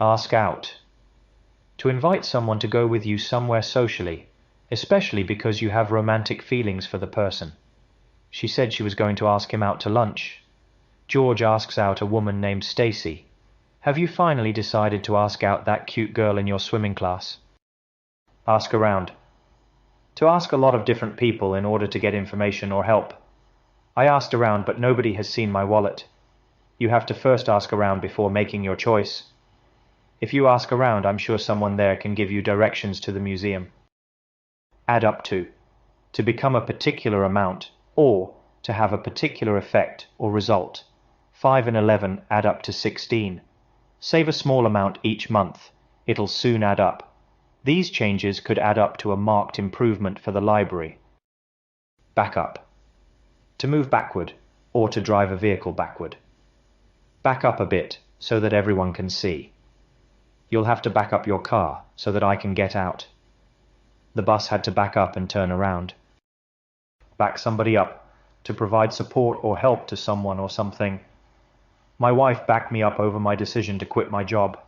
Ask out. To invite someone to go with you somewhere socially, especially because you have romantic feelings for the person. She said she was going to ask him out to lunch. George asks out a woman named Stacy. Have you finally decided to ask out that cute girl in your swimming class? Ask around. To ask a lot of different people in order to get information or help. I asked around, but nobody has seen my wallet. You have to first ask around before making your choice. If you ask around, I'm sure someone there can give you directions to the museum. Add up to. To become a particular amount, or to have a particular effect or result. 5 and 11 add up to 16. Save a small amount each month. It'll soon add up. These changes could add up to a marked improvement for the library. Back up. To move backward, or to drive a vehicle backward. Back up a bit so that everyone can see. You'll have to back up your car so that I can get out. The bus had to back up and turn around. Back somebody up, to provide support or help to someone or something. My wife backed me up over my decision to quit my job.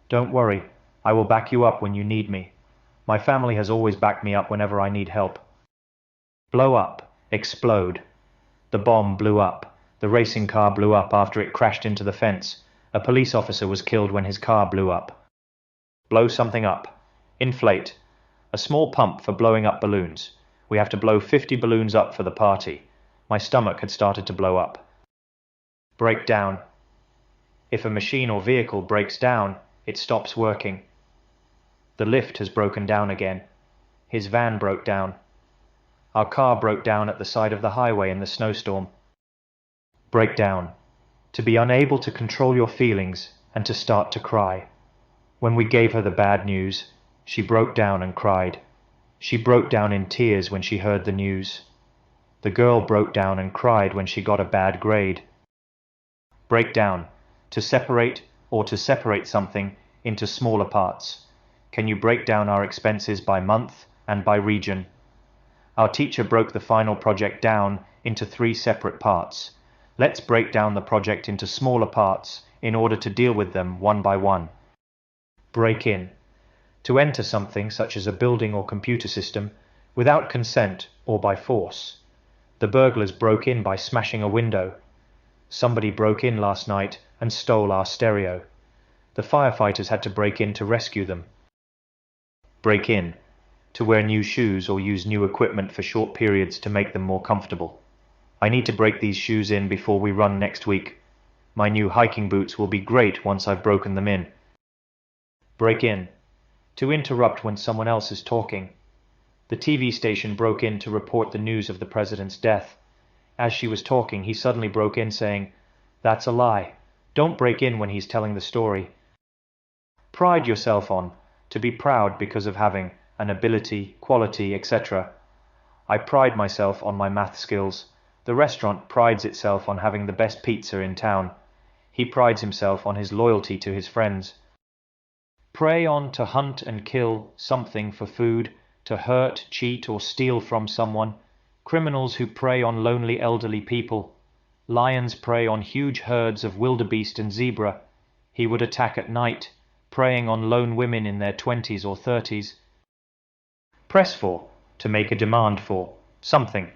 Don't worry, I will back you up when you need me. My family has always backed me up whenever I need help. Blow up, explode. The bomb blew up. The racing car blew up after it crashed into the fence. A police officer was killed when his car blew up. Blow something up. Inflate. A small pump for blowing up balloons. We have to blow 50 balloons up for the party. My stomach had started to blow up. Break down. If a machine or vehicle breaks down, it stops working. The lift has broken down again. His van broke down. Our car broke down at the side of the highway in the snowstorm. Break down. To be unable to control your feelings and to start to cry. When we gave her the bad news, she broke down and cried. She broke down in tears when she heard the news. The girl broke down and cried when she got a bad grade. Break down. To separate or to separate something into smaller parts. Can you break down our expenses by month and by region? Our teacher broke the final project down into 3 separate parts. Let's break down the project into smaller parts in order to deal with them one by one. Break in. To enter something such as a building or computer system without consent or by force. The burglars broke in by smashing a window. Somebody broke in last night and stole our stereo. The firefighters had to break in to rescue them. Break in. To wear new shoes or use new equipment for short periods to make them more comfortable. I need to break these shoes in before we run next week. My new hiking boots will be great once I've broken them in. Break in. To interrupt when someone else is talking. The TV station broke in to report the news of the president's death. As she was talking, he suddenly broke in saying, "That's a lie. Don't break in when he's telling the story." Pride yourself on. To be proud because of having an ability, quality, etc. I pride myself on my math skills. The restaurant prides itself on having the best pizza in town. He prides himself on his loyalty to his friends. Prey on to hunt and kill something for food, to hurt, cheat, or steal from someone. Criminals who prey on lonely elderly people. Lions prey on huge herds of wildebeest and zebra. He would attack at night, preying on lone women in their 20s or 30s. Press for, to make a demand for, something.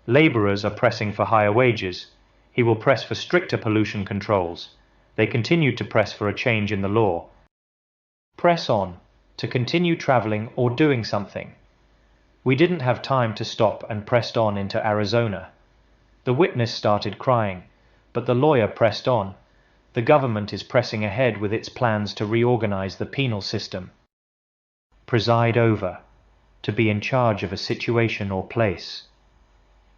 Labourers are pressing for higher wages. He will press for stricter pollution controls. They continued to press for a change in the law. Press on, to continue travelling or doing something. We didn't have time to stop and pressed on into Arizona. The witness started crying, but the lawyer pressed on. The government is pressing ahead with its plans to reorganize the penal system. Preside over, to be in charge of a situation or place.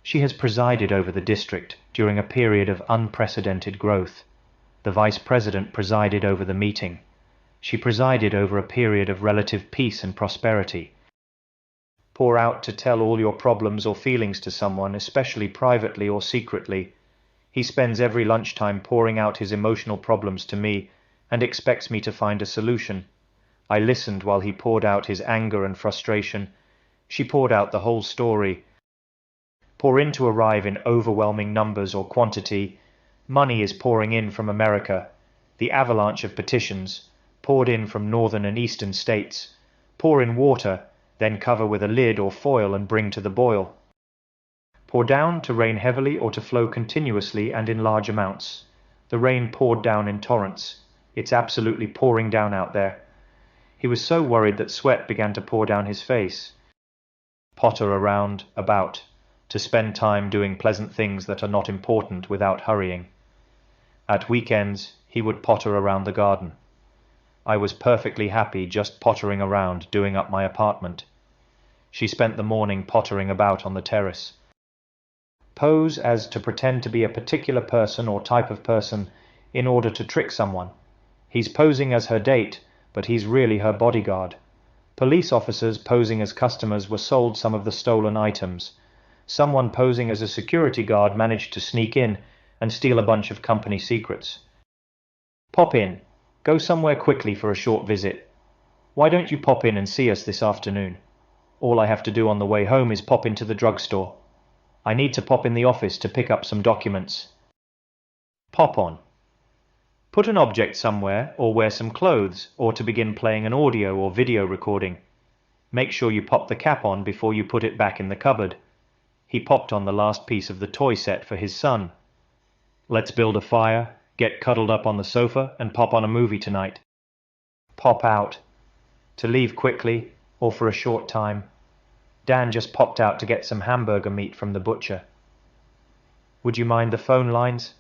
She has presided over the district during a period of unprecedented growth. The vice president presided over the meeting. She presided over a period of relative peace and prosperity. Pour out to tell all your problems or feelings to someone, especially privately or secretly. He spends every lunchtime pouring out his emotional problems to me and expects me to find a solution. I listened while he poured out his anger and frustration. She poured out the whole story. Pour in to arrive in overwhelming numbers or quantity. Money is pouring in from America. The avalanche of petitions. poured in from northern and eastern states. Pour in water, then cover with a lid or foil and bring to the boil. Pour down to rain heavily or to flow continuously and in large amounts. The rain poured down in torrents. It's absolutely pouring down out there. He was so worried that sweat began to pour down his face. Potter around, about, to spend time doing pleasant things that are not important without hurrying. At weekends, he would potter around the garden. I was perfectly happy just pottering around, doing up my apartment. She spent the morning pottering about on the terrace. Pose as to pretend to be a particular person or type of person in order to trick someone. He's posing as her date, but he's really her bodyguard. Police officers posing as customers were sold some of the stolen items. Someone posing as a security guard managed to sneak in and steal a bunch of company secrets. Pop in. Go somewhere quickly for a short visit. Why don't you pop in and see us this afternoon? All I have to do on the way home is pop into the drugstore. I need to pop in the office to pick up some documents. Pop on. Put an object somewhere or wear some clothes or to begin playing an audio or video recording. Make sure you pop the cap on before you put it back in the cupboard. He popped on the last piece of the toy set for his son. Let's build a fire, get cuddled up on the sofa and pop on a movie tonight. Pop out. To leave quickly or for a short time. Dan just popped out to get some hamburger meat from the butcher. Would you mind the phone lines?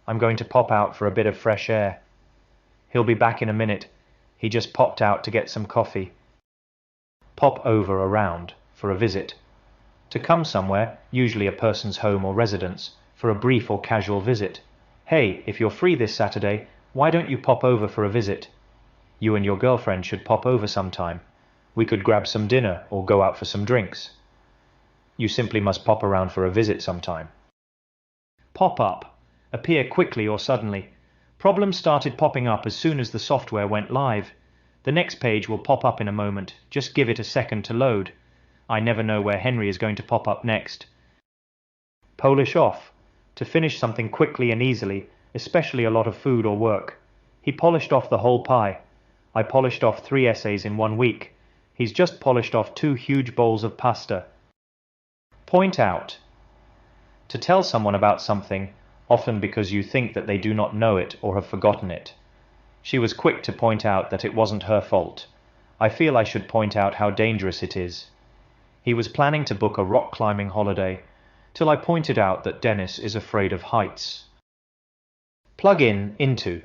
I'm going to pop out for a bit of fresh air. He'll be back in a minute. He just popped out to get some coffee. Pop over around for a visit. To come somewhere, usually a person's home or residence, for a brief or casual visit. Hey, if you're free this Saturday, why don't you pop over for a visit? You and your girlfriend should pop over sometime. We could grab some dinner or go out for some drinks. You simply must pop around for a visit sometime. Pop up. Appear quickly or suddenly. Problems started popping up as soon as the software went live. The next page will pop up in a moment. Just give it a second to load. I never know where Henry is going to pop up next. Polish off. To finish something quickly and easily, especially a lot of food or work. He polished off the whole pie. I polished off 3 essays in 1 week. He's just polished off 2 huge bowls of pasta. Point out. To tell someone about something, often because you think that they do not know it or have forgotten it. She was quick to point out that it wasn't her fault. I feel I should point out how dangerous it is. He was planning to book a rock climbing holiday, till I pointed out that Dennis is afraid of heights. Plug in, into.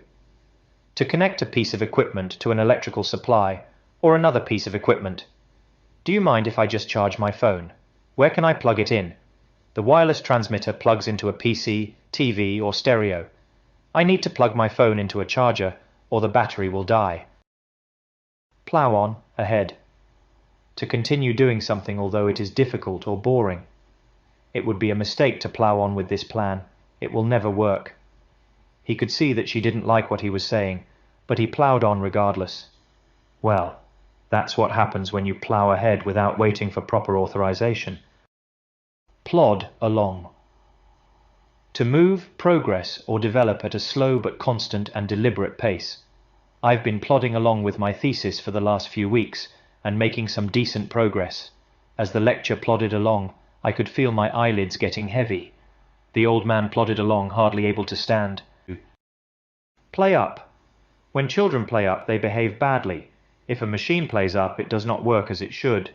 To connect a piece of equipment to an electrical supply, or another piece of equipment. Do you mind if I just charge my phone? Where can I plug it in? The wireless transmitter plugs into a PC, TV, or stereo. I need to plug my phone into a charger, or the battery will die. Plough on, ahead. To continue doing something although it is difficult or boring. It would be a mistake to plough on with this plan. It will never work. He could see that she didn't like what he was saying, but he ploughed on regardless. Well, that's what happens when you plough ahead without waiting for proper authorization. Plod along. To move, progress, or develop at a slow but constant and deliberate pace. I've been plodding along with my thesis for the last few weeks and making some decent progress. As the lecture plodded along, I could feel my eyelids getting heavy. The old man plodded along, hardly able to stand. Play up. When children play up, they behave badly. If a machine plays up, it does not work as it should.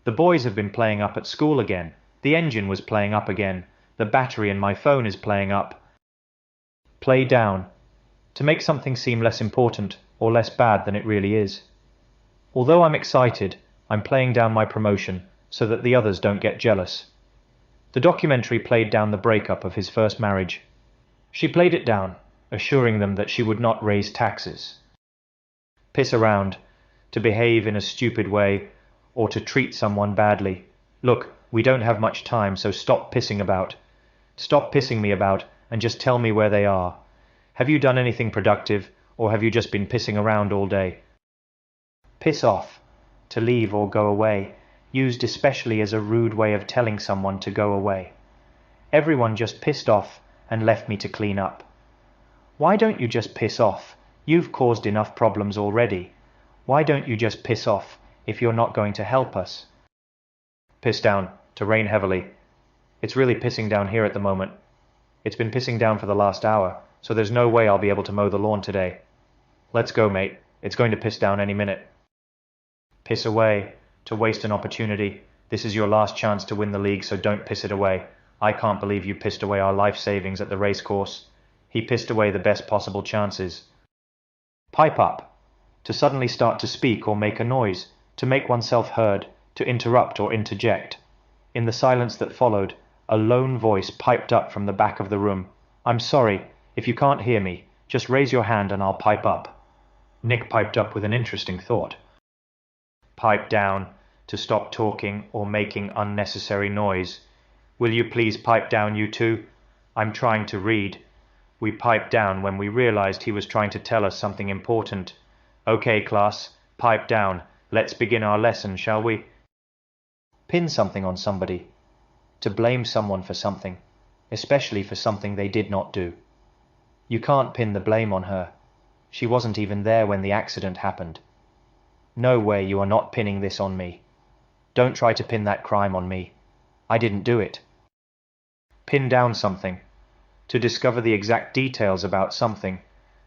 The boys have been playing up at school again. The engine was playing up again. The battery in my phone is playing up. Play down. To make something seem less important or less bad than it really is. Although I'm excited, I'm playing down my promotion so that the others don't get jealous. The documentary played down the breakup of his first marriage. She played it down, assuring them that she would not raise taxes. Piss around. To behave in a stupid way, or to treat someone badly. Look, we don't have much time, so stop pissing about. Stop pissing me about, and just tell me where they are. Have you done anything productive, or have you just been pissing around all day? Piss off. To leave or go away, used especially as a rude way of telling someone to go away. Everyone just pissed off and left me to clean up. Why don't you just piss off? You've caused enough problems already. Why don't you just piss off if you're not going to help us? Piss down, to rain heavily. It's really pissing down here at the moment. It's been pissing down for the last hour, so there's no way I'll be able to mow the lawn today. Let's go, mate. It's going to piss down any minute. Piss away, to waste an opportunity. This is your last chance to win the league, so don't piss it away. I can't believe you pissed away our life savings at the racecourse. He pissed away the best possible chances. Pipe up, to suddenly start to speak or make a noise, to make oneself heard, to interrupt or interject. In the silence that followed, a lone voice piped up from the back of the room. I'm sorry, if you can't hear me, just raise your hand and I'll pipe up. Nick piped up with an interesting thought. Pipe down, to stop talking or making unnecessary noise. Will you please pipe down, you two? I'm trying to read. We piped down when we realized he was trying to tell us something important. Okay, class, pipe down. Let's begin our lesson, shall we? Pin something on somebody. To blame someone for something, especially for something they did not do. You can't pin the blame on her. She wasn't even there when the accident happened. No way, you are not pinning this on me. Don't try to pin that crime on me. I didn't do it. Pin down something. To discover the exact details about something.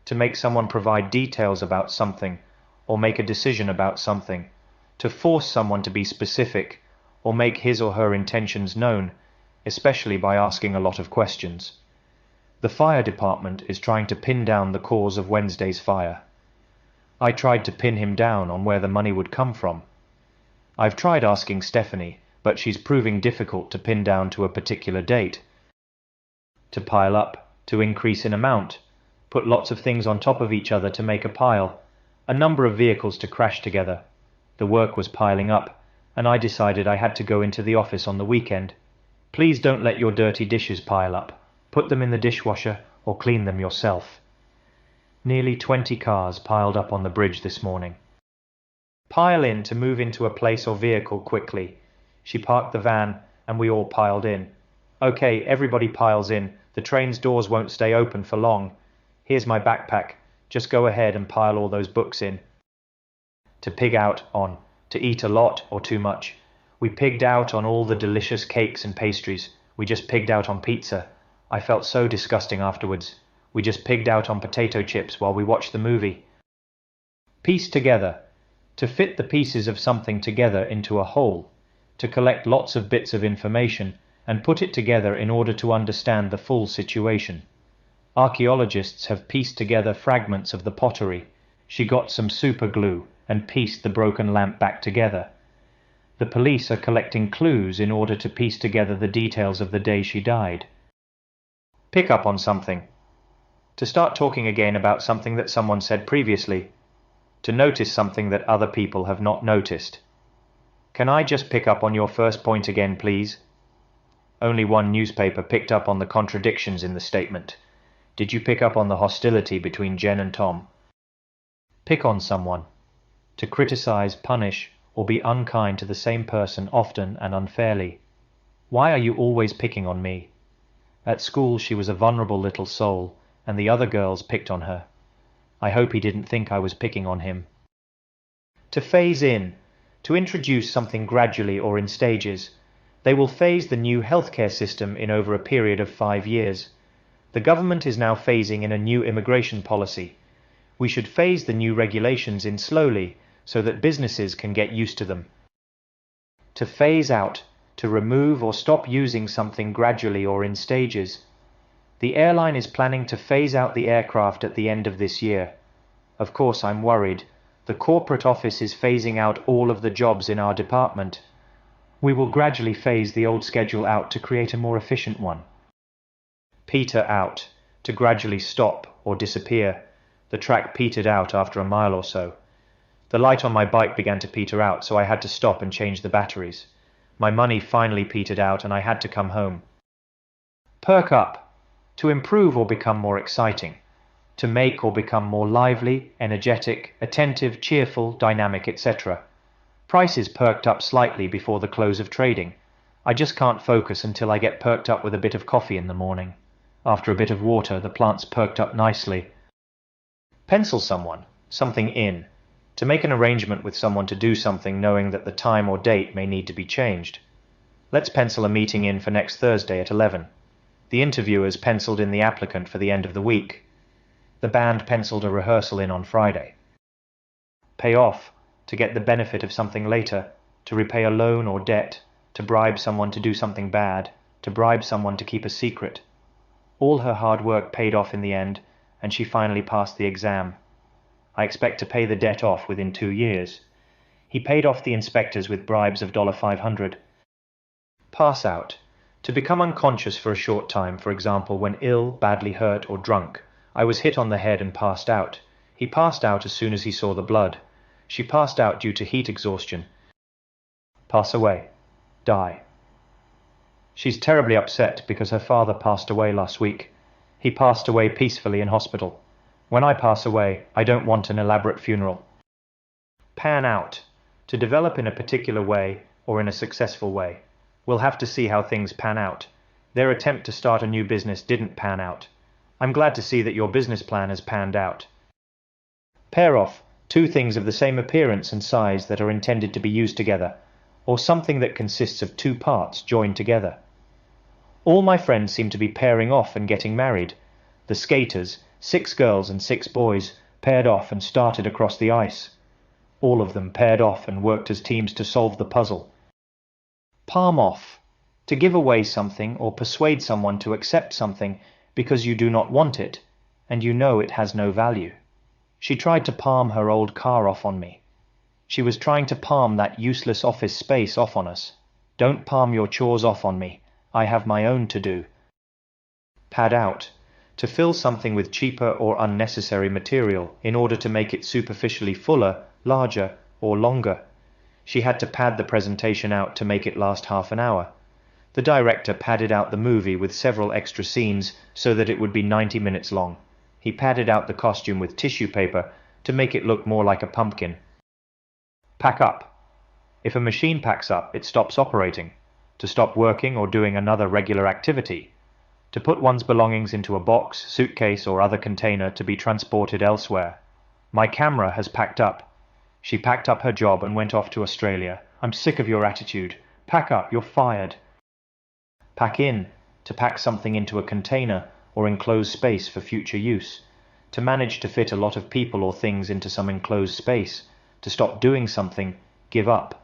To make someone provide details about something, or make a decision about something. To force someone to be specific, or make his or her intentions known, especially by asking a lot of questions. The fire department is trying to pin down the cause of Wednesday's fire. I tried to pin him down on where the money would come from. I've tried asking Stephanie, but she's proving difficult to pin down to a particular date. To pile up, to increase in amount, put lots of things on top of each other to make a pile, a number of vehicles to crash together. The work was piling up, and I decided I had to go into the office on the weekend. Please don't let your dirty dishes pile up. Put them in the dishwasher or clean them yourself. Nearly 20 cars piled up on the bridge this morning. Pile in to move into a place or vehicle quickly. She parked the van and we all piled in. Okay, everybody piles in. The train's doors won't stay open for long. Here's my backpack. Just go ahead and pile all those books in. To pig out on. To eat a lot or too much. We pigged out on all the delicious cakes and pastries. We just pigged out on pizza. I felt so disgusting afterwards. We just pigged out on potato chips while we watched the movie. Piece together. To fit the pieces of something together into a whole. To collect lots of bits of information and put it together in order to understand the full situation. Archaeologists have pieced together fragments of the pottery. She got some super glue and pieced the broken lamp back together. The police are collecting clues in order to piece together the details of the day she died. Pick up on something. To start talking again about something that someone said previously. To notice something that other people have not noticed. Can I just pick up on your first point again, please? Only one newspaper picked up on the contradictions in the statement. Did you pick up on the hostility between Jen and Tom? Pick on someone. To criticize, punish, or be unkind to the same person often and unfairly. Why are you always picking on me? At school she was a vulnerable little soul, and the other girls picked on her. I hope he didn't think I was picking on him. To phase in. To introduce something gradually or in stages. They will phase the new healthcare system in over a period of 5 years. The government is now phasing in a new immigration policy. We should phase the new regulations in slowly so that businesses can get used to them. To phase out. To remove or stop using something gradually or in stages. The airline is planning to phase out the aircraft at the end of this year. Of course, I'm worried. The corporate office is phasing out all of the jobs in our department. We will gradually phase the old schedule out to create a more efficient one. Peter out. To gradually stop or disappear. The track petered out after a mile or so. The light on my bike began to peter out, so I had to stop and change the batteries. My money finally petered out and I had to come home. Perk up. To improve or become more exciting. To make or become more lively, energetic, attentive, cheerful, dynamic, etc. Prices perked up slightly before the close of trading. I just can't focus until I get perked up with a bit of coffee in the morning. After a bit of water, the plants perked up nicely. Pencil someone, something in. To make an arrangement with someone to do something knowing that the time or date may need to be changed. Let's pencil a meeting in for next Thursday at 11. The interviewers penciled in the applicant for the end of the week. The band penciled a rehearsal in on Friday. Pay off, to get the benefit of something later, to repay a loan or debt, to bribe someone to do something bad, to bribe someone to keep a secret. All her hard work paid off in the end, and she finally passed the exam. I expect to pay the debt off within 2 years. He paid off the inspectors with bribes of $500. Pass out. To become unconscious for a short time, for example, when ill, badly hurt, or drunk. I was hit on the head and passed out. He passed out as soon as he saw the blood. She passed out due to heat exhaustion. Pass away. Die. She's terribly upset because her father passed away last week. He passed away peacefully in hospital. When I pass away, I don't want an elaborate funeral. Pan out. To develop in a particular way or in a successful way. We'll have to see how things pan out. Their attempt to start a new business didn't pan out. I'm glad to see that your business plan has panned out. Pair off. Two things of the same appearance and size that are intended to be used together, or something that consists of two parts joined together. All my friends seem to be pairing off and getting married. The skaters, 6 girls and 6 boys, paired off and started across the ice. All of them paired off and worked as teams to solve the puzzle. Palm off. To give away something or persuade someone to accept something because you do not want it, and you know it has no value. She tried to palm her old car off on me. She was trying to palm that useless office space off on us. Don't palm your chores off on me. I have my own to do. Pad out. To fill something with cheaper or unnecessary material in order to make it superficially fuller, larger, or longer. She had to pad the presentation out to make it last half an hour. The director padded out the movie with several extra scenes so that it would be 90 minutes long. He padded out the costume with tissue paper to make it look more like a pumpkin. Pack up. If a machine packs up, it stops operating. To stop working or doing another regular activity. To put one's belongings into a box, suitcase, or other container to be transported elsewhere. My camera has packed up. She packed up her job and went off to Australia. I'm sick of your attitude. Pack up, you're fired. Pack in. To pack something into a container or enclosed space for future use. To manage to fit a lot of people or things into some enclosed space. To stop doing something, give up.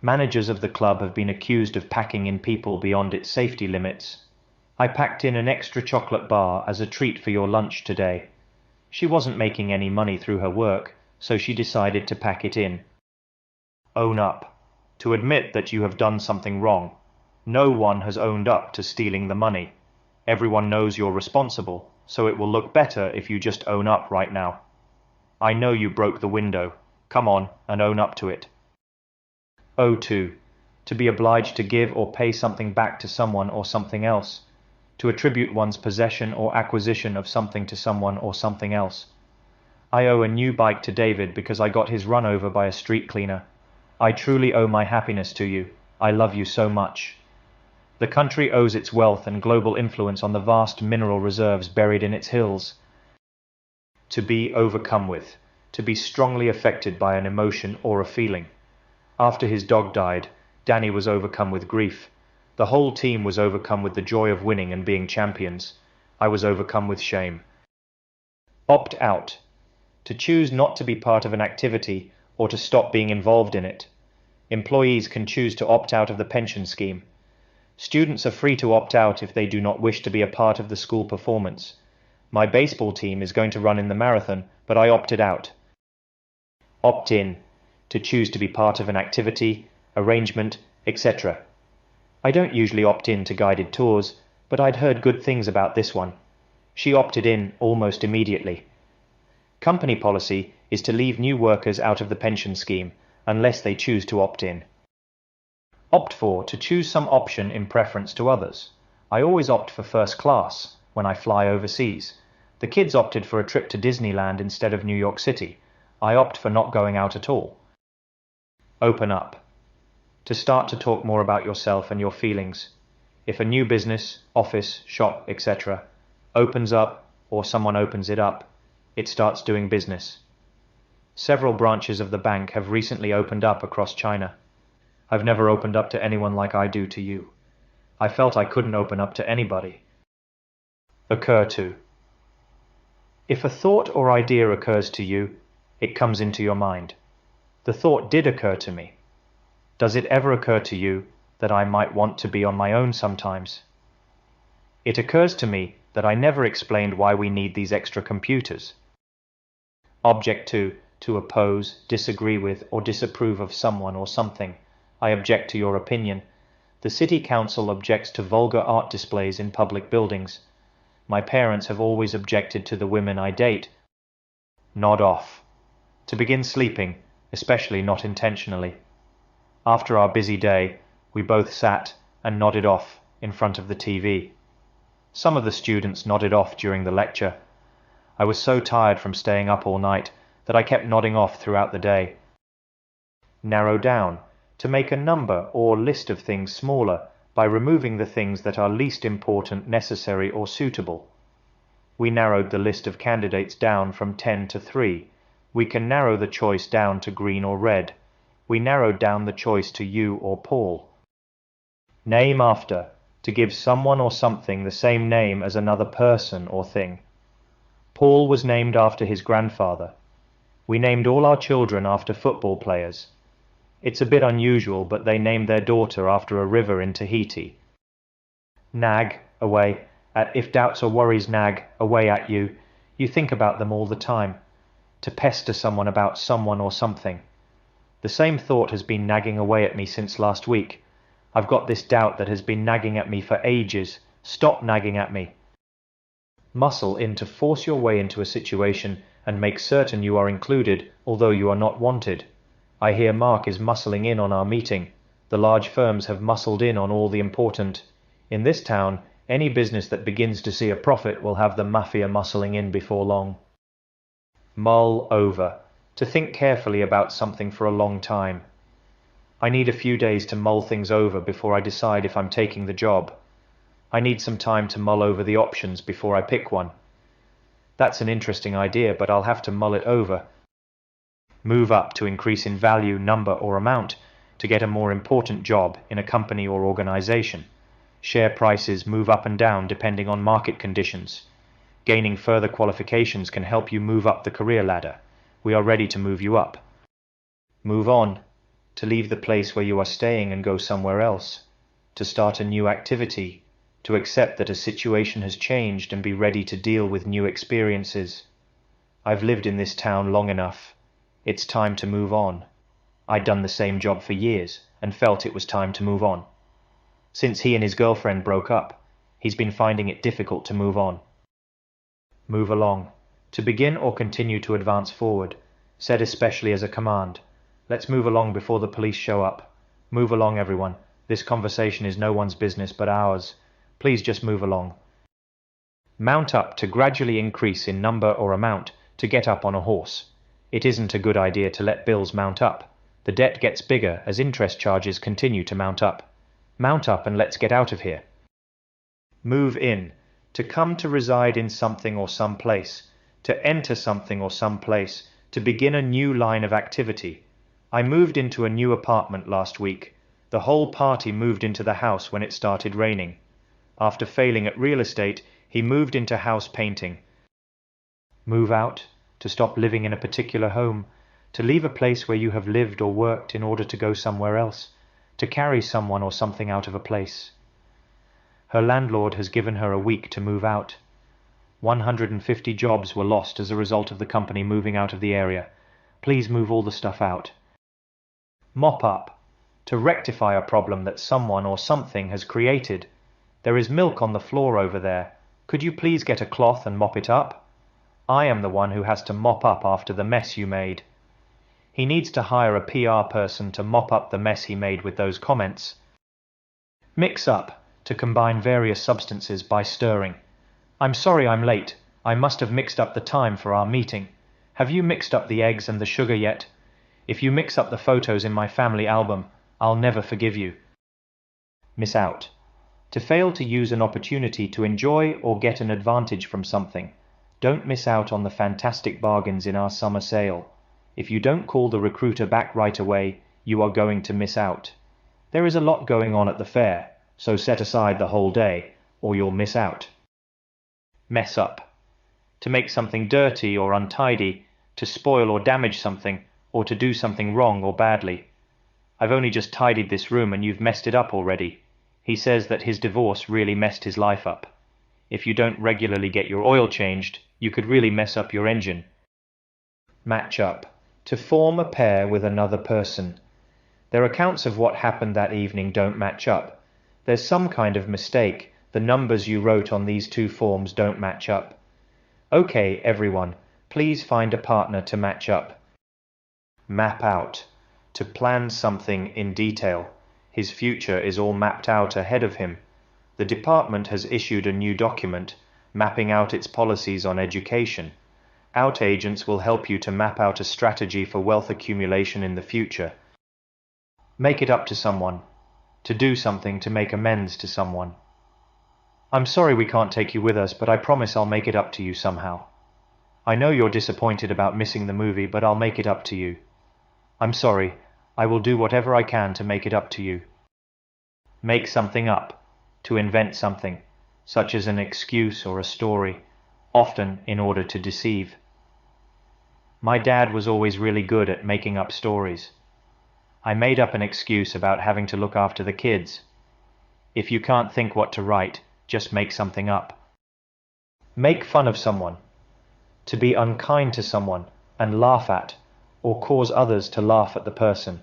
Managers of the club have been accused of packing in people beyond its safety limits. I packed in an extra chocolate bar as a treat for your lunch today. She wasn't making any money through her work, so she decided to pack it in. Own up. To admit that you have done something wrong. No one has owned up to stealing the money. Everyone knows you're responsible, so it will look better if you just own up right now. I know you broke the window. Come on and own up to it. Owe to. To be obliged to give or pay something back to someone or something else. To attribute one's possession or acquisition of something to someone or something else. I owe a new bike to David because I got his run over by a street cleaner. I truly owe my happiness to you. I love you so much. The country owes its wealth and global influence on the vast mineral reserves buried in its hills. To be overcome with. To be strongly affected by an emotion or a feeling. After his dog died, Danny was overcome with grief. The whole team was overcome with the joy of winning and being champions. I was overcome with shame. Opt out. To choose not to be part of an activity or to stop being involved in it. Employees can choose to opt out of the pension scheme. Students are free to opt out if they do not wish to be a part of the school performance. My baseball team is going to run in the marathon, but I opted out. Opt in. To choose to be part of an activity, arrangement, etc. I don't usually opt in to guided tours, but I'd heard good things about this one. She opted in almost immediately. Company policy is to leave new workers out of the pension scheme unless they choose to opt in. Opt for. To choose some option in preference to others. I always opt for first class when I fly overseas. The kids opted for a trip to Disneyland instead of New York City. I opt for not going out at all. Open up. To start to talk more about yourself and your feelings. If a new business, office, shop, etc. opens up or someone opens it up, it starts doing business. Several branches of the bank have recently opened up across China. I've never opened up to anyone like I do to you. I felt I couldn't open up to anybody. Occur to. If a thought or idea occurs to you, it comes into your mind. The thought did occur to me. Does it ever occur to you that I might want to be on my own sometimes? It occurs to me that I never explained why we need these extra computers. Object to oppose, disagree with, or disapprove of someone or something. I object to your opinion. The City Council objects to vulgar art displays in public buildings. My parents have always objected to the women I date. Nod off. To begin sleeping, especially not intentionally. After our busy day, we both sat and nodded off in front of the TV. Some of the students nodded off during the lecture. I was so tired from staying up all night that I kept nodding off throughout the day. Narrow down. To make a number or list of things smaller by removing the things that are least important, necessary, or suitable. We narrowed the list of candidates down from 10 to 3. We can narrow the choice down to green or red. We narrowed down the choice to you or Paul. Name after. To give someone or something the same name as another person or thing. Paul was named after his grandfather. We named all our children after football players. It's a bit unusual, but they named their daughter after a river in Tahiti. Nag, away, if doubts or worries nag away at you, you think about them all the time. To pester someone about someone or something. The same thought has been nagging away at me since last week. I've got this doubt that has been nagging at me for ages. Stop nagging at me. Muscle in to force your way into a situation and make certain you are included, although you are not wanted. I hear Mark is muscling in on our meeting. The large firms have muscled in on all the important. In this town, any business that begins to see a profit will have the mafia muscling in before long. Mull over. To think carefully about something for a long time. I need a few days to mull things over before I decide if I'm taking the job. I need some time to mull over the options before I pick one. That's an interesting idea, but I'll have to mull it over. Move up to increase in value, number, or amount to get a more important job in a company or organization. Share prices move up and down depending on market conditions. Gaining further qualifications can help you move up the career ladder. We are ready to move you up. Move on. To leave the place where you are staying and go somewhere else. To start a new activity. To accept that a situation has changed and be ready to deal with new experiences. I've lived in this town long enough. It's time to move on. I'd done the same job for years and felt it was time to move on. Since he and his girlfriend broke up, he's been finding it difficult to move on. Move along. To begin or continue to advance forward, said especially as a command. Let's move along before the police show up. Move along, everyone. This conversation is no one's business but ours. Please just move along. Mount up to gradually increase in number or amount to get up on a horse. It isn't a good idea to let bills mount up. The debt gets bigger as interest charges continue to mount up. Mount up and let's get out of here. Move in. To come to reside in something or some place. To enter something or some place. To begin a new line of activity. I moved into a new apartment last week. The whole party moved into the house when it started raining. After failing at real estate, he moved into house painting. Move out. To stop living in a particular home, to leave a place where you have lived or worked in order to go somewhere else, to carry someone or something out of a place. Her landlord has given her a week to move out. 150 jobs were lost as a result of the company moving out of the area. Please move all the stuff out. Mop up. To rectify a problem that someone or something has created. There is milk on the floor over there. Could you please get a cloth and mop it up? I am the one who has to mop up after the mess you made. He needs to hire a PR person to mop up the mess he made with those comments. Mix up. To combine various substances by stirring. I'm sorry I'm late. I must have mixed up the time for our meeting. Have you mixed up the eggs and the sugar yet? If you mix up the photos in my family album, I'll never forgive you. Miss out. To fail to use an opportunity to enjoy or get an advantage from something. Don't miss out on the fantastic bargains in our summer sale. If you don't call the recruiter back right away, you are going to miss out. There is a lot going on at the fair, so set aside the whole day, or you'll miss out. Mess up. To make something dirty or untidy, to spoil or damage something, or to do something wrong or badly. I've only just tidied this room and you've messed it up already. He says that his divorce really messed his life up. If you don't regularly get your oil changed, you could really mess up your engine. Match up. To form a pair with another person. Their accounts of what happened that evening don't match up. There's some kind of mistake. The numbers you wrote on these two forms don't match up. Okay, everyone, please find a partner to match up. Map out. To plan something in detail. His future is all mapped out ahead of him. The department has issued a new document, mapping out its policies on education. Out agents will help you to map out a strategy for wealth accumulation in the future. Make it up to someone. To do something to make amends to someone. I'm sorry we can't take you with us, but I promise I'll make it up to you somehow. I know you're disappointed about missing the movie, but I'll make it up to you. I'm sorry. I will do whatever I can to make it up to you. Make something up. To invent something, such as an excuse or a story, often in order to deceive. My dad was always really good at making up stories. I made up an excuse about having to look after the kids. If you can't think what to write, just make something up. Make fun of someone. To be unkind to someone and laugh at, or cause others to laugh at the person.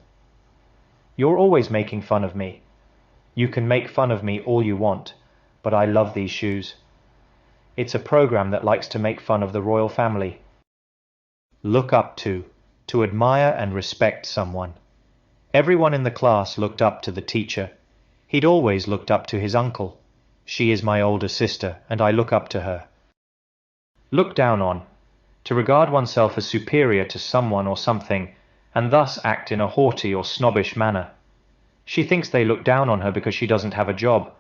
You're always making fun of me. You can make fun of me all you want, but I love these shoes. It's a program that likes to make fun of the royal family. Look up to admire and respect someone. Everyone in the class looked up to the teacher. He'd always looked up to his uncle. She is my older sister, and I look up to her. Look down on. To regard oneself as superior to someone or something, and thus act in a haughty or snobbish manner. She thinks they look down on her because she doesn't have a job.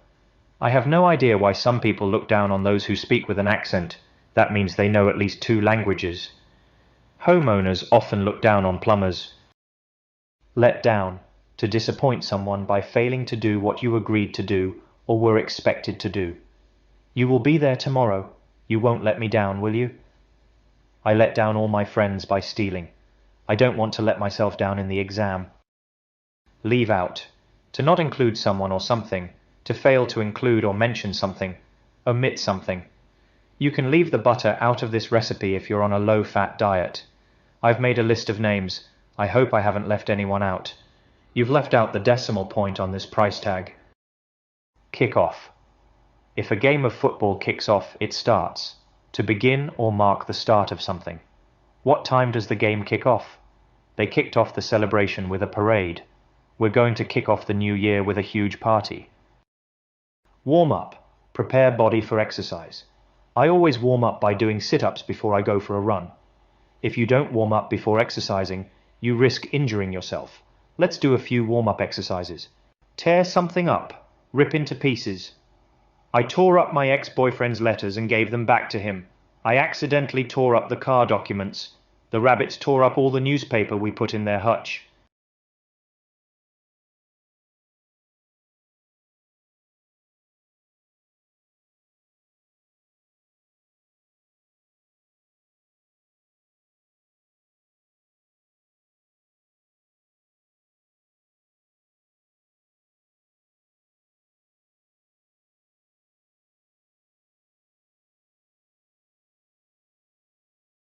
I have no idea why some people look down on those who speak with an accent. That means they know at least 2 languages. Homeowners often look down on plumbers. Let down. To disappoint someone by failing to do what you agreed to do or were expected to do. You will be there tomorrow. You won't let me down, will you? I let down all my friends by stealing. I don't want to let myself down in the exam. Leave out. To not include someone or something. To fail to include or mention something. Omit something. You can leave the butter out of this recipe if you're on a low-fat diet. I've made a list of names. I hope I haven't left anyone out. You've left out the decimal point on this price tag. Kick off. If a game of football kicks off, it starts. To begin or mark the start of something. What time does the game kick off? They kicked off the celebration with a parade. We're going to kick off the new year with a huge party. Warm up. Prepare body for exercise. I always warm up by doing sit-ups before I go for a run. If you don't warm up before exercising, you risk injuring yourself. Let's do a few warm-up exercises. Tear something up. Rip into pieces. I tore up my ex-boyfriend's letters and gave them back to him. I accidentally tore up the car documents. The rabbits tore up all the newspaper we put in their hutch.